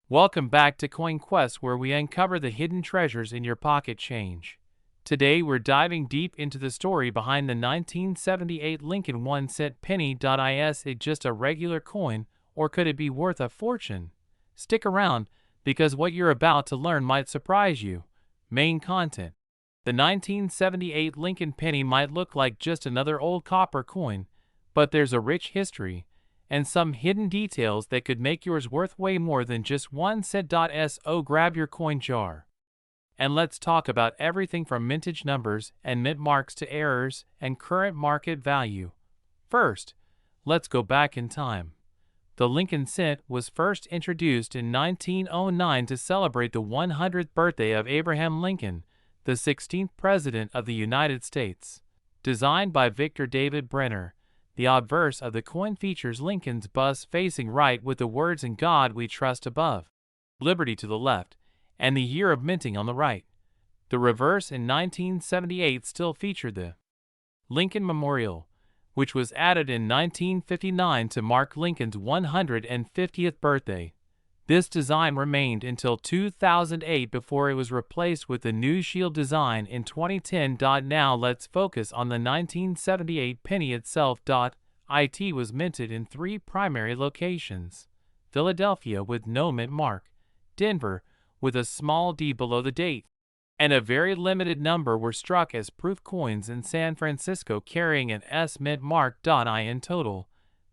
Welcome back to Coin Quest, where we uncover the hidden treasures in your pocket change. Today we're diving deep into the story behind the 1978 Lincoln 1-cent penny. Is it just a regular coin, or could it be worth a fortune? Stick around, because what you're about to learn might surprise you. Main content. The 1978 Lincoln penny might look like just another old copper coin, but there's a rich history and some hidden details that could make yours worth way more than just 1 cent. So grab your coin jar, and let's talk about everything from vintage numbers and mint marks to errors and current market value. First, let's go back in time. The Lincoln cent was first introduced in 1909 to celebrate the 100th birthday of Abraham Lincoln, the 16th President of the United States. Designed by Victor David Brenner, the obverse of the coin features Lincoln's bust facing right with the words "In God We Trust" above, Liberty to the left, and the year of minting on the right. The reverse in 1978 still featured the Lincoln Memorial, which was added in 1959 to mark Lincoln's 150th birthday. This design remained until 2008 before it was replaced with the new shield design in 2010. Now let's focus on the 1978 penny itself. It was minted in 3 primary locations: Philadelphia with no mint mark, Denver with a small D below the date, and a very limited number were struck as proof coins in San Francisco carrying an S mint mark. In total,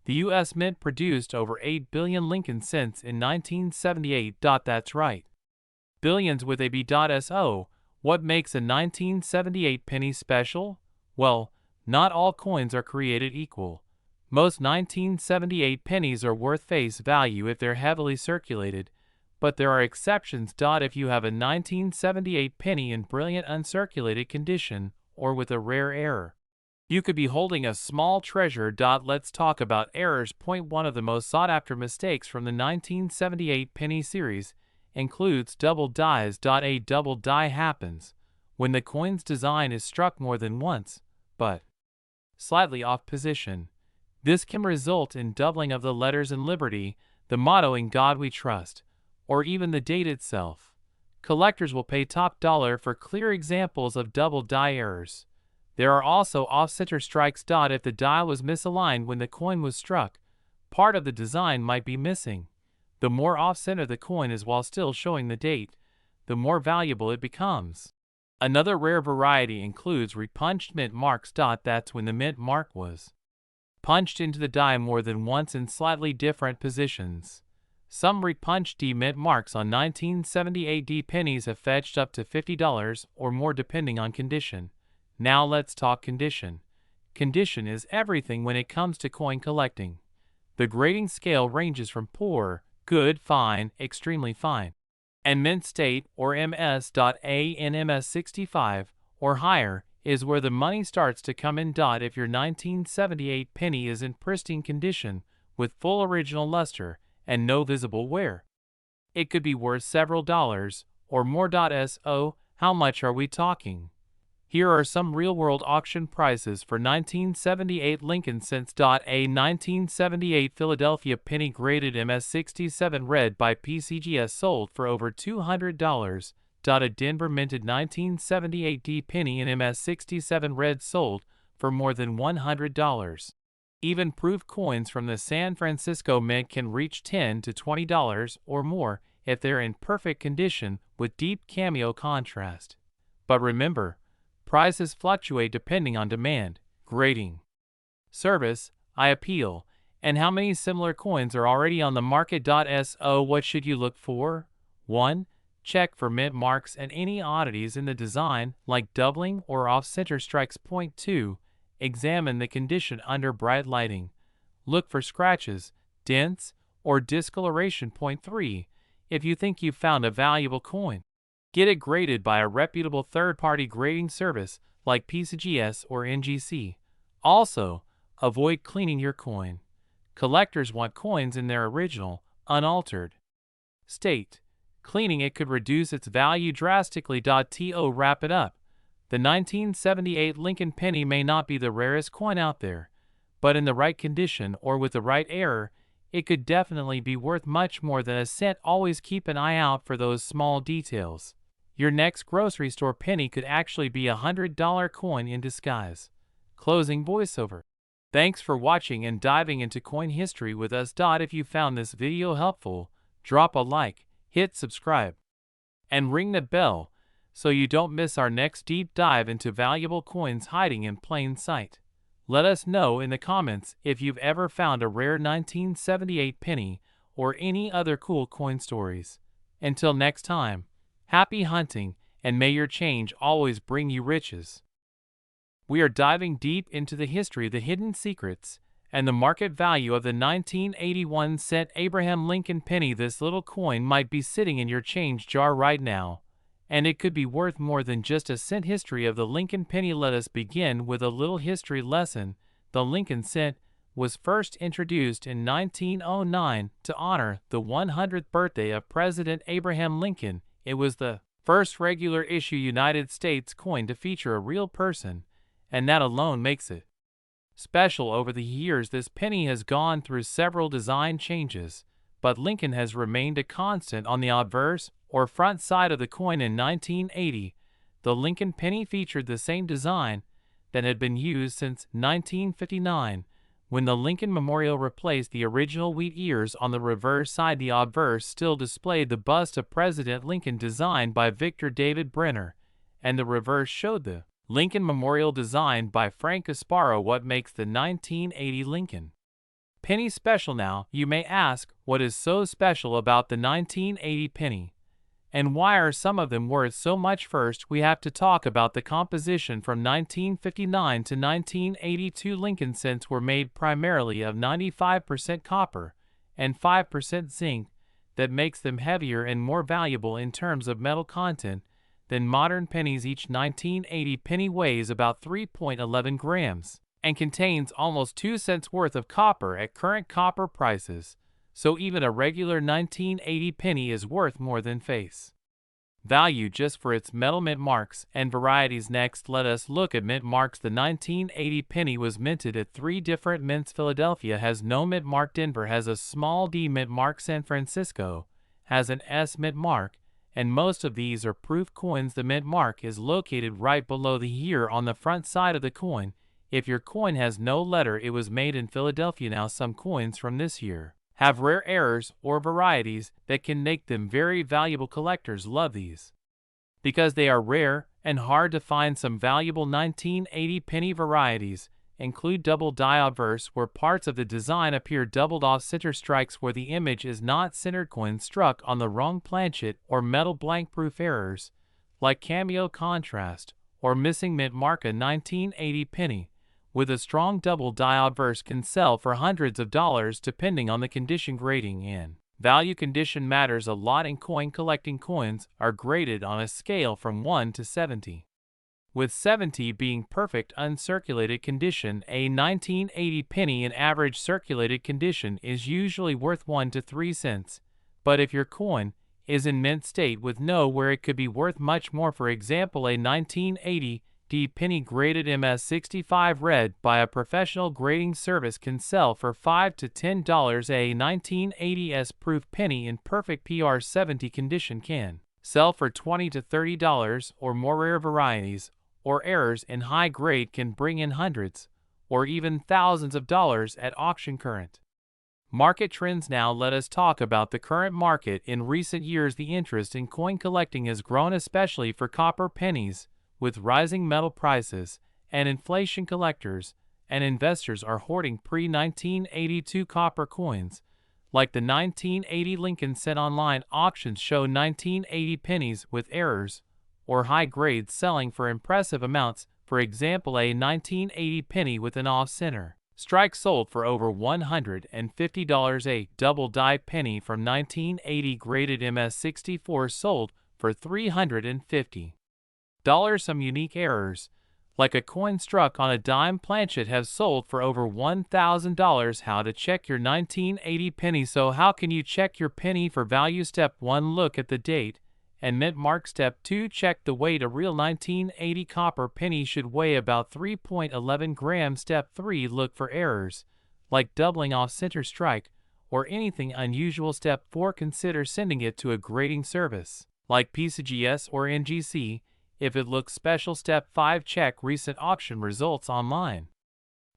the U.S. Mint produced over 8 billion Lincoln cents in 1978. That's right, billions with a B. So, what makes a 1978 penny special? Well, not all coins are created equal. Most 1978 pennies are worth face value if they're heavily circulated, but there are exceptions. If you have a 1978 penny in brilliant uncirculated condition or with a rare error, you could be holding a small treasure. Let's talk about errors. Point 1 of the most sought-after mistakes from the 1978 penny series includes double dies. A double die happens when the coin's design is struck more than once, but slightly off position. This can result in doubling of the letters in Liberty, the motto "In God We Trust," or even the date itself. Collectors will pay top dollar for clear examples of double die errors. There are also off-center strikes. If the die was misaligned when the coin was struck, part of the design might be missing. The more off-center the coin is while still showing the date, the more valuable it becomes. Another rare variety includes repunched mint marks. That's when the mint mark was punched into the die more than once in slightly different positions. Some repunched D mint marks on 1978 D pennies have fetched up to $50 or more depending on condition. Now let's talk condition. Condition is everything when it comes to coin collecting. The grading scale ranges from poor, good, fine, extremely fine, and mint state or MS. And MS 65 or higher is where the money starts to come in. If your 1978 penny is in pristine condition with full original luster and no visible wear, it could be worth several dollars or more. So, how much are we talking? Here are some real-world auction prices for 1978 Lincoln cents. A 1978 Philadelphia penny graded MS 67 red by PCGS sold for over $200. A Denver minted 1978 D penny in MS 67 red sold for more than $100. Even proof coins from the San Francisco Mint can reach $10 to $20 or more if they're in perfect condition with deep cameo contrast. But remember, prices fluctuate depending on demand, grading, service, appeal, and how many similar coins are already on the market. So what should you look for? 1. Check for mint marks and any oddities in the design, like doubling or off-center strikes. Point 2. Examine the condition under bright lighting. Look for scratches, dents, or discoloration. Point 3. If you think you've found a valuable coin, get it graded by a reputable third-party grading service like PCGS or NGC. Also, avoid cleaning your coin. Collectors want coins in their original, unaltered state. Cleaning it could reduce its value drastically. To wrap it up, the 1978 Lincoln penny may not be the rarest coin out there, but in the right condition or with the right error, it could definitely be worth much more than a cent. Always keep an eye out for those small details. Your next grocery store penny could actually be a $100 coin in disguise. Closing voiceover. Thanks for watching and diving into coin history with us. If you found this video helpful, drop a like, hit subscribe, and ring the bell so you don't miss our next deep dive into valuable coins hiding in plain sight. Let us know in the comments if you've ever found a rare 1978 penny or any other cool coin stories. Until next time, happy hunting, and may your change always bring you riches. We are diving deep into the history, the hidden secrets, and the market value of the 1981 cent Abraham Lincoln penny. This little coin might be sitting in your change jar right now, and it could be worth more than just a cent. History of the Lincoln penny. Let us begin with a little history lesson. The Lincoln cent was first introduced in 1909 to honor the 100th birthday of President Abraham Lincoln. It was the first regular issue United States coin to feature a real person, and that alone makes it special. Over the years, this penny has gone through several design changes, but Lincoln has remained a constant. On the obverse, or front side of the coin in 1980, the Lincoln penny featured the same design that had been used since 1959, when the Lincoln Memorial replaced the original wheat ears. On the reverse side, the obverse still displayed the bust of President Lincoln designed by Victor David Brenner, and the reverse showed the Lincoln Memorial designed by Frank Casparo. What makes the 1980 Lincoln penny special? Now, you may ask, what is so special about the 1980 penny, and why are some of them worth so much? First, we have to talk about the composition. From 1959 to 1982, Lincoln cents were made primarily of 95% copper and 5% zinc. That makes them heavier and more valuable in terms of metal content than modern pennies. Each 1980 penny weighs about 3.11 grams and contains almost 2 cents worth of copper at current copper prices, so even a regular 1980 penny is worth more than face value just for its metal. Mint marks and varieties. Next, let us look at mint marks. The 1980 penny was minted at 3 different mints. Philadelphia has no mint mark. Denver has a small D mint mark. San Francisco has an S mint mark, and most of these are proof coins. The mint mark is located right below the year on the front side of the coin. If your coin has no letter, it was made in Philadelphia. Now, some coins from this year have rare errors or varieties that can make them very valuable. Collectors love these because they are rare and hard to find. Some valuable 1980 penny varieties include double die obverse, where parts of the design appear doubled off center, strikes where the image is not centered, coins struck on the wrong planchet or metal blank, proof errors like cameo contrast or missing mint mark. A 1980 penny with a strong double die obverse can sell for hundreds of dollars depending on the condition. Grading and value. Condition matters a lot in coin collecting. Coins are graded on a scale from 1 to 70, with 70 being perfect uncirculated condition. A 1980 penny in average circulated condition is usually worth 1 to 3 cents, but if your coin is in mint state with no wear, it could be worth much more. For example, a 1980 D penny graded MS65 red by a professional grading service can sell for $5 to $10. A 1980 S proof penny in perfect PR70 condition can sell for $20 to $30 or more. Rare varieties or errors in high grade can bring in hundreds or even thousands of dollars at auction. Current market trends. Now let us talk about the current market. In recent years, the interest in coin collecting has grown, especially for copper pennies. With rising metal prices and inflation, collectors and investors are hoarding pre-1982 copper coins, like the 1980 Lincoln cent. Online auctions show 1980 pennies with errors or high grades selling for impressive amounts. For example, a 1980 penny with an off-center strike sold for over $150. A double die penny from 1980 graded MS64 sold for $350. Some unique errors, like a coin struck on a dime planchet, have sold for over $1,000. How to check your 1980 penny. So how can you check your penny for value? Step 1, look at the date and mint mark. Step 2, check the weight. A real 1980 copper penny should weigh about 3.11 grams. Step 3, look for errors, like doubling off center strike or anything unusual. Step 4. Consider sending it to a grading service, like PCGS or NGC, if it looks special. Step 5. Check recent auction results online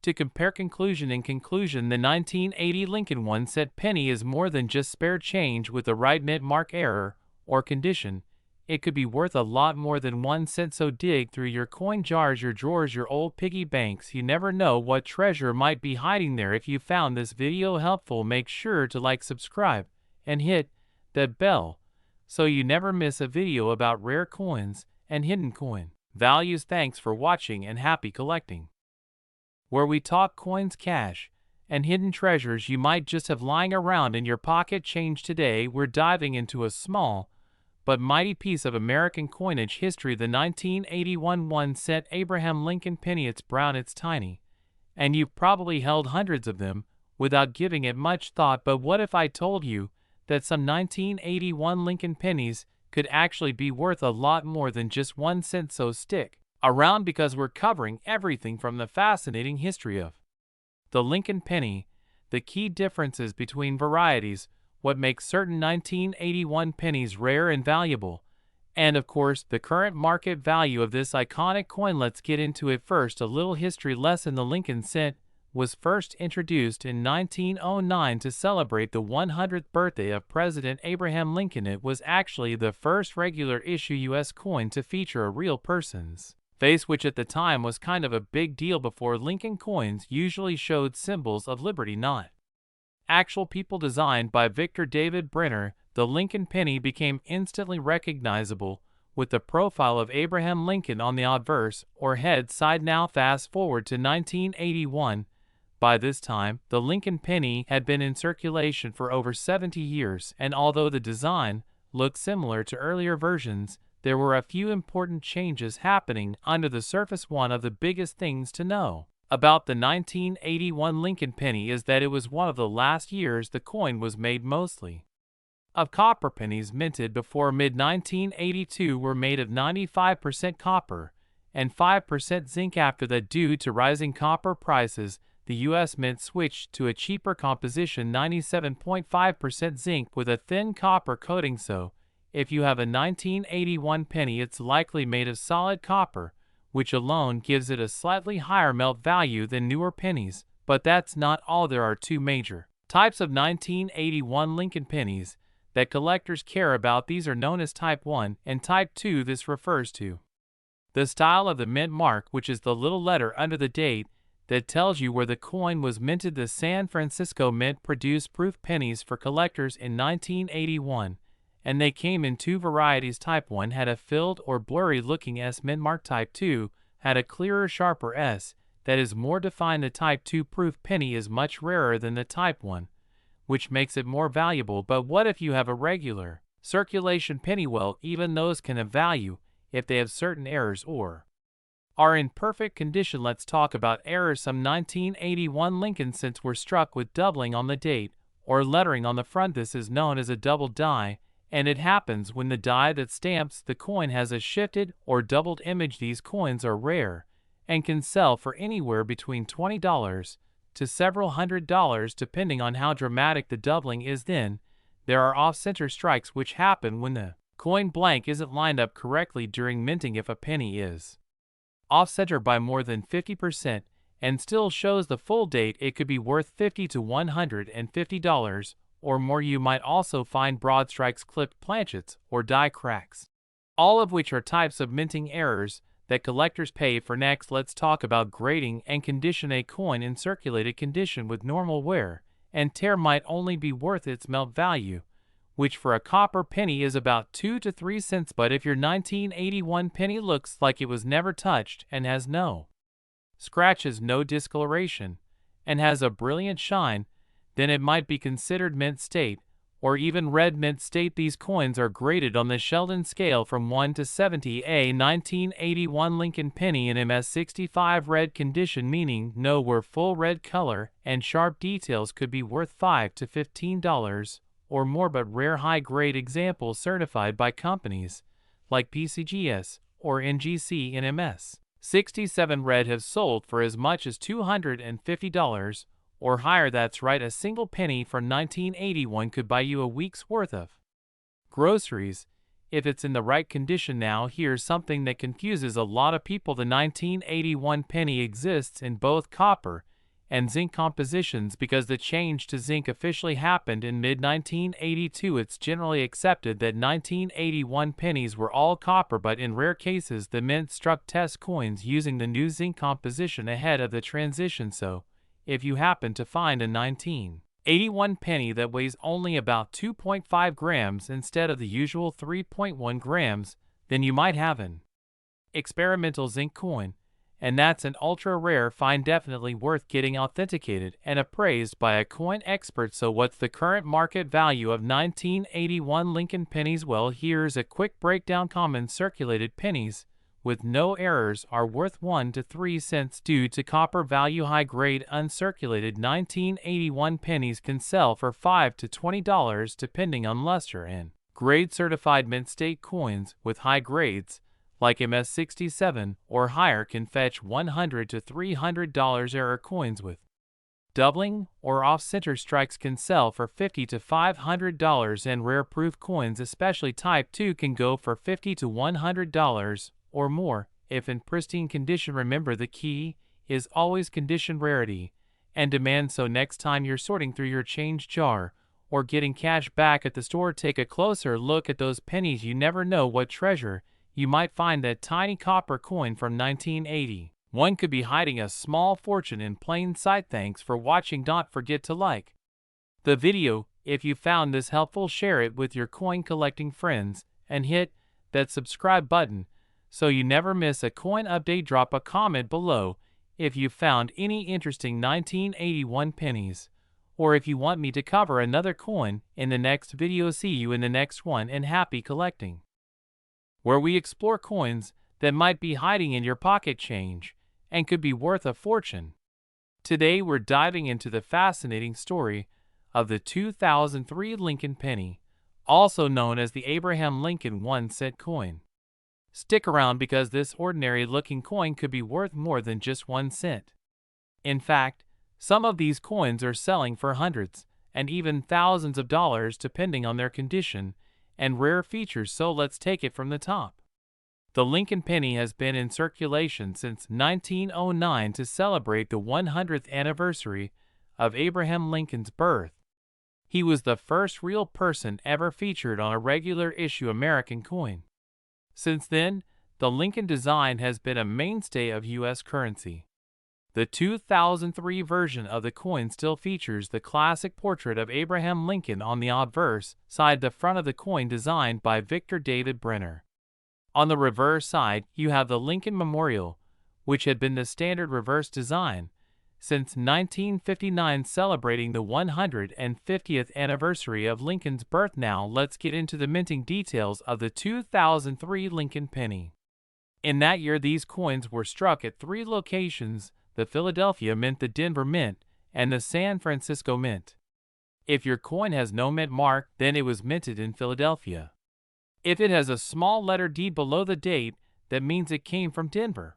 to compare. Conclusion. In conclusion, the 1980 Lincoln 1 cent penny is more than just spare change. With the right mint mark, error, or condition, it could be worth a lot more than 1 cent. So dig through your coin jars, your drawers, your old piggy banks. You never know what treasure might be hiding there. If you found this video helpful, make sure to like, subscribe, and hit that bell so you never miss a video about rare coins and hidden coin values. Thanks for watching and happy collecting, where we talk coins, cash, and hidden treasures you might just have lying around in your pocket change. Today we're diving into a small but mighty piece of American coinage history, the 1981 1 cent Abraham Lincoln penny. It's brown, it's tiny, and you've probably held hundreds of them without giving it much thought. But what if I told you that some 1981 Lincoln pennies could actually be worth a lot more than just 1 cent? So stick around, because we're covering everything from the fascinating history of the Lincoln penny, the key differences between varieties, what makes certain 1981 pennies rare and valuable, and of course the current market value of this iconic coin. Let's get into it. First, a little history lesson. The Lincoln cent was first introduced in 1909 to celebrate the 100th birthday of President Abraham Lincoln. It was actually the first regular issue U.S. coin to feature a real person's face, which at the time was kind of a big deal. Before, Lincoln coins usually showed symbols of liberty, not actual people. Designed by Victor David Brenner, the Lincoln penny became instantly recognizable with the profile of Abraham Lincoln on the obverse or head side. Now fast forward to 1981. By this time, the Lincoln penny had been in circulation for over 70 years, and although the design looked similar to earlier versions, there were a few important changes happening under the surface. One of the biggest things to know about the 1981 Lincoln penny is that it was one of the last years the coin was made. Mostly of copper pennies minted before mid-1982 were made of 95% copper and 5% zinc. After that, due to rising copper prices, the U.S. Mint switched to a cheaper composition, 97.5% zinc with a thin copper coating. So, if you have a 1981 penny, it's likely made of solid copper, which alone gives it a slightly higher melt value than newer pennies. But that's not all. There are two major types of 1981 Lincoln pennies that collectors care about. These are known as Type 1 and Type 2. This refers to the style of the mint mark, which is the little letter under the date that tells you where the coin was minted. The San Francisco Mint produced proof pennies for collectors in 1981, and they came in two varieties. Type 1 had a filled or blurry-looking S mint mark. Type 2 had a clearer, sharper S that is more defined. The Type 2 proof penny is much rarer than the Type 1, which makes it more valuable. But what if you have a regular circulation penny? Well, even those can have value if they have certain errors or are in perfect condition. Let's talk about errors. Some 1981 Lincoln cents were struck with doubling on the date or lettering on the front. This is known as a double die, and it happens when the die that stamps the coin has a shifted or doubled image. These coins are rare and can sell for anywhere between $20 to several $100s depending on how dramatic the doubling is. Then there are off-center strikes, which happen when the coin blank isn't lined up correctly during minting. If a penny is off-center by more than 50% and still shows the full date, it could be worth $50 to $150 or more. You might also find broad strikes, clipped planchets, or die cracks, all of which are types of minting errors that collectors pay for. Next, let's talk about grading and condition. A coin in circulated condition with normal wear and tear might only be worth its melt value, which for a copper penny is about 2 to 3 cents. But if your 1981 penny looks like it was never touched and has no scratches, no discoloration, and has a brilliant shine, then it might be considered mint state or even red mint state. These coins are graded on the Sheldon scale from 1 to 70. A 1981 Lincoln penny in MS65 red condition, meaning no where full red color and sharp details, could be worth $5 to $15 or more. But rare high-grade examples certified by companies like PCGS or NGC in MS67 red have sold for as much as $250 or higher. That's right, a single penny from 1981 could buy you a week's worth of groceries, if it's in the right condition. Now here's something that confuses a lot of people. The 1981 penny exists in both copper and zinc compositions because the change to zinc officially happened in mid-1982. It's generally accepted that 1981 pennies were all copper, but in rare cases the mint struck test coins using the new zinc composition ahead of the transition. So, if you happen to find a 1981 penny that weighs only about 2.5 grams instead of the usual 3.1 grams, then you might have an experimental zinc coin, and that's an ultra-rare find, definitely worth getting authenticated and appraised by a coin expert. So what's the current market value of 1981 Lincoln pennies? Well, here's a quick breakdown. Common circulated pennies with no errors are worth 1 to 3 cents due to copper value. High-grade uncirculated 1981 pennies can sell for $5 to $20 depending on luster and grade. Certified mint state coins with high grades like MS-67 or higher can fetch $100 to $300. Error coins with doubling or off-center strikes can sell for $50 to $500, and rare proof coins, especially Type 2, can go for $50 to $100 or more if in pristine condition. Remember, the key is always condition, rarity, and demand. So next time you're sorting through your change jar or getting cash back at the store, take a closer look at those pennies. You never know what treasure you might find. That tiny copper coin from 1980. One could be hiding a small fortune in plain sight. Thanks for watching. Don't forget to like the video if you found this helpful, share it with your coin collecting friends, and hit that subscribe button so you never miss a coin update. Drop a comment below if you found any interesting 1981 pennies, or if you want me to cover another coin in the next video. See you in the next one, and happy collecting, where we explore coins that might be hiding in your pocket change and could be worth a fortune. Today we're diving into the fascinating story of the 2003 Lincoln penny, also known as the Abraham Lincoln 1-cent coin. Stick around because this ordinary-looking coin could be worth more than just 1 cent. In fact, some of these coins are selling for hundreds and even thousands of dollars depending on their condition and rare features. So let's take it from the top. The Lincoln penny has been in circulation since 1909 to celebrate the 100th anniversary of Abraham Lincoln's birth. He was the first real person ever featured on a regular issue American coin. Since then, the Lincoln design has been a mainstay of U.S. currency. The 2003 version of the coin still features the classic portrait of Abraham Lincoln on the obverse side, the front of the coin designed by Victor David Brenner. On the reverse side, you have the Lincoln Memorial, which had been the standard reverse design since 1959, celebrating the 150th anniversary of Lincoln's birth. Now let's get into the minting details of the 2003 Lincoln penny. In that year, these coins were struck at 3 locations: the Philadelphia Mint, the Denver Mint, and the San Francisco Mint. If your coin has no mint mark, then it was minted in Philadelphia. If it has a small letter D below the date, that means it came from Denver.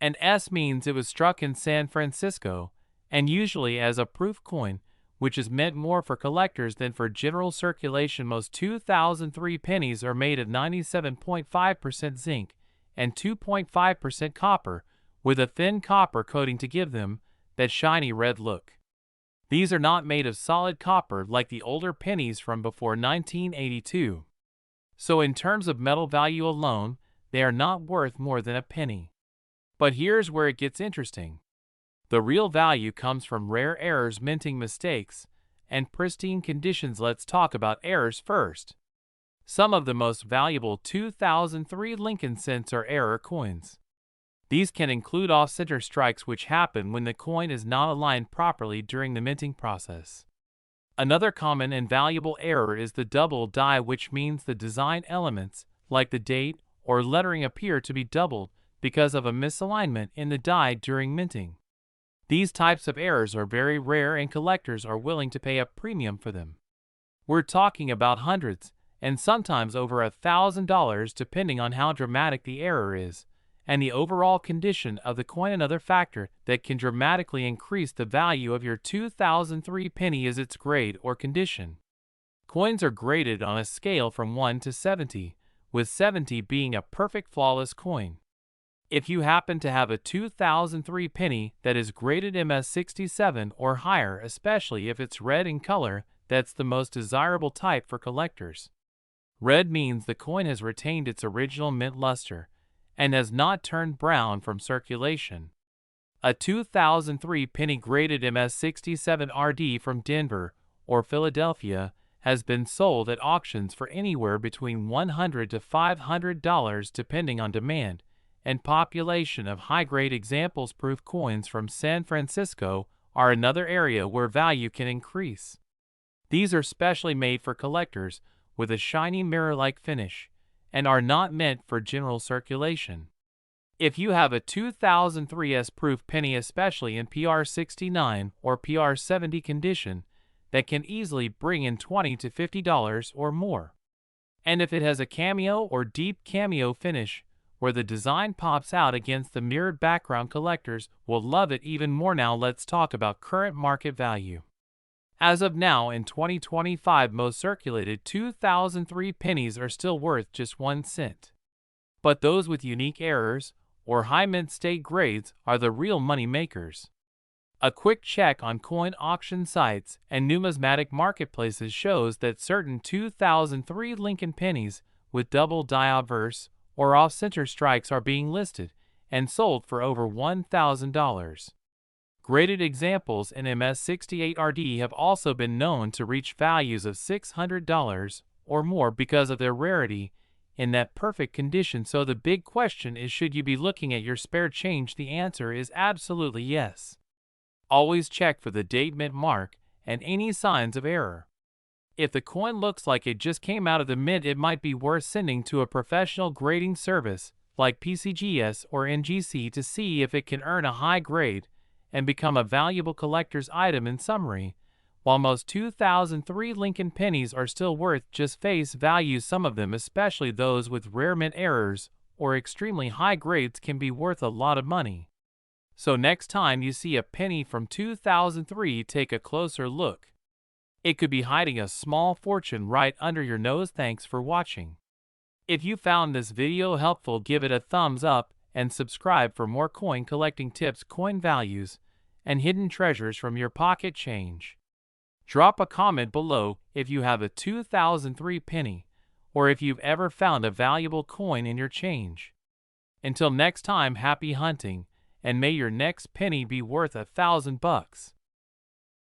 An S means it was struck in San Francisco, and usually as a proof coin, which is meant more for collectors than for general circulation. Most 2003 pennies are made of 97.5% zinc and 2.5% copper, with a thin copper coating to give them that shiny red look. These are not made of solid copper like the older pennies from before 1982. So in terms of metal value alone, they are not worth more than a penny. But here's where it gets interesting. The real value comes from rare errors, minting mistakes, and pristine conditions. Let's talk about errors first. Some of the most valuable 2003 Lincoln cents are error coins. These can include off-center strikes, which happen when the coin is not aligned properly during the minting process. Another common and valuable error is the double die, which means the design elements, like the date or lettering, appear to be doubled because of a misalignment in the die during minting. These types of errors are very rare, and collectors are willing to pay a premium for them. We're talking about hundreds and sometimes over $1,000 depending on how dramatic the error is and the overall condition of the coin. Another factor that can dramatically increase the value of your 2003 penny is its grade or condition. Coins are graded on a scale from 1 to 70, with 70 being a perfect flawless coin. If you happen to have a 2003 penny that is graded MS67 or higher, especially if it's red in color, that's the most desirable type for collectors. Red means the coin has retained its original mint luster and has not turned brown from circulation. A 2003 penny graded MS67 RD from Denver or Philadelphia has been sold at auctions for anywhere between $100 to $500 depending on demand and population of high-grade examples. Proof coins from San Francisco are another area where value can increase. These are specially made for collectors with a shiny mirror-like finish and are not meant for general circulation. If you have a 2003 S-proof penny, especially in PR69 or PR70 condition, that can easily bring in $20 to $50 or more. And if it has a cameo or deep cameo finish, where the design pops out against the mirrored background, collectors will love it even more. Now let's talk about current market value. As of now in 2025, most circulated 2003 pennies are still worth just 1 cent. But those with unique errors or high mint state grades are the real money makers. A quick check on coin auction sites and numismatic marketplaces shows that certain 2003 Lincoln pennies with double die obverse or off-center strikes are being listed and sold for over $1,000. Graded examples in MS68 RD have also been known to reach values of $600 or more because of their rarity in that perfect condition. So the big question is, should you be looking at your spare change? The answer is absolutely yes. Always check for the date, mint mark, and any signs of error. If the coin looks like it just came out of the mint, it might be worth sending to a professional grading service like PCGS or NGC to see if it can earn a high grade and become a valuable collector's item. In summary, while most 2003 Lincoln pennies are still worth just face value, some of them, especially those with rare mint errors or extremely high grades, can be worth a lot of money. So next time you see a penny from 2003, take a closer look. It could be hiding a small fortune right under your nose. Thanks for watching. If you found this video helpful, give it a thumbs up and subscribe for more coin collecting tips, coin values, and hidden treasures from your pocket change. Drop a comment below if you have a 2003 penny or if you've ever found a valuable coin in your change. Until next time, happy hunting, and may your next penny be worth $1,000.